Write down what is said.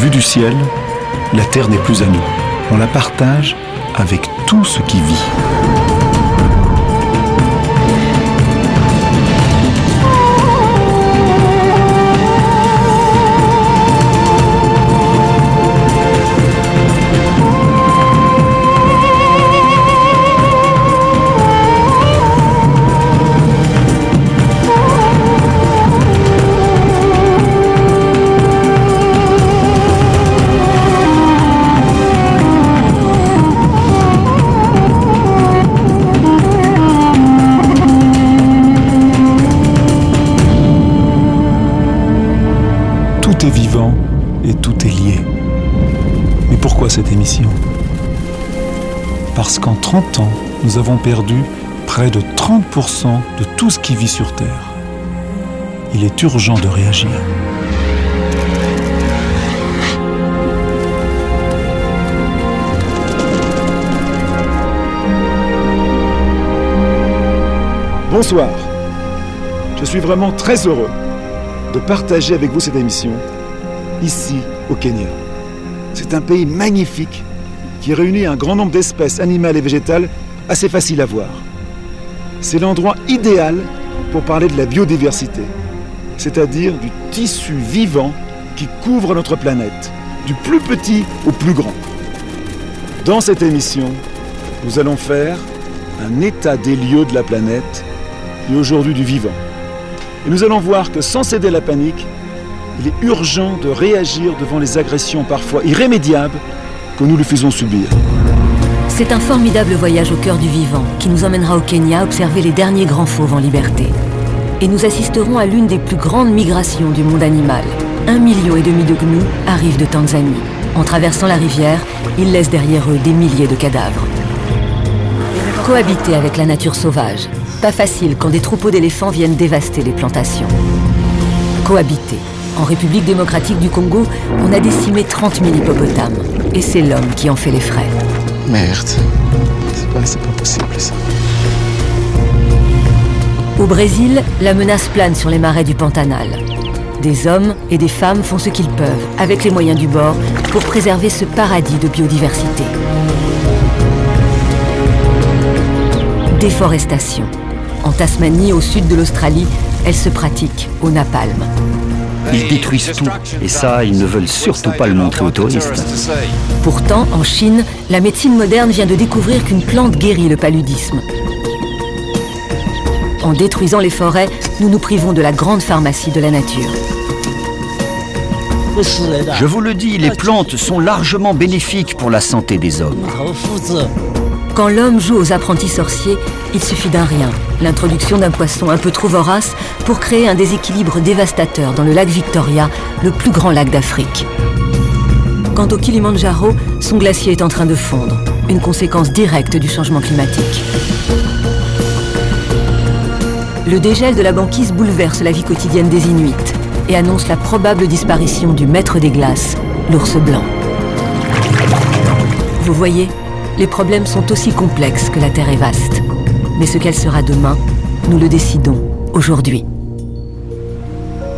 vue du ciel, la Terre n'est plus à nous. On la partage avec tout ce qui vit. Tout est vivant et tout est lié. Mais pourquoi cette émission? Parce qu'en 30 ans, nous avons perdu près de 30% de tout ce qui vit sur Terre. Il est urgent de réagir. Bonsoir. Je suis vraiment très heureux de partager avec vous cette émission, ici au Kenya. C'est un pays magnifique qui réunit un grand nombre d'espèces animales et végétales assez faciles à voir. C'est l'endroit idéal pour parler de la biodiversité, c'est-à-dire du tissu vivant qui couvre notre planète, du plus petit au plus grand. Dans cette émission, nous allons faire un état des lieux de la planète et aujourd'hui du vivant. Et nous allons voir que sans céder à la panique, il est urgent de réagir devant les agressions parfois irrémédiables que nous lui faisons subir. C'est un formidable voyage au cœur du vivant qui nous emmènera au Kenya observer les derniers grands fauves en liberté. Et nous assisterons à l'une des plus grandes migrations du monde animal. 1,5 million de gnous arrivent de Tanzanie. En traversant la rivière, ils laissent derrière eux des milliers de cadavres. Cohabiter avec la nature sauvage. Pas facile quand des troupeaux d'éléphants viennent dévaster les plantations. Cohabiter. En République démocratique du Congo, on a décimé 30 000 hippopotames. Et c'est l'homme qui en fait les frais. Merde. C'est pas possible ça. Au Brésil, la menace plane sur les marais du Pantanal. Des hommes et des femmes font ce qu'ils peuvent, avec les moyens du bord, pour préserver ce paradis de biodiversité. Déforestation. En Tasmanie, au sud de l'Australie, elle se pratique au napalm. Ils détruisent tout, et ça, ils ne veulent surtout pas le montrer aux touristes. Pourtant, en Chine, la médecine moderne vient de découvrir qu'une plante guérit le paludisme. En détruisant les forêts, nous nous privons de la grande pharmacie de la nature. Je vous le dis, les plantes sont largement bénéfiques pour la santé des hommes. Quand l'homme joue aux apprentis sorciers, il suffit d'un rien, l'introduction d'un poisson un peu trop vorace pour créer un déséquilibre dévastateur dans le lac Victoria, le plus grand lac d'Afrique. Quant au Kilimandjaro, son glacier est en train de fondre, une conséquence directe du changement climatique. Le dégel de la banquise bouleverse la vie quotidienne des Inuits et annonce la probable disparition du maître des glaces, l'ours blanc. Vous voyez, les problèmes sont aussi complexes que la Terre est vaste. Mais ce qu'elle sera demain, nous le décidons aujourd'hui.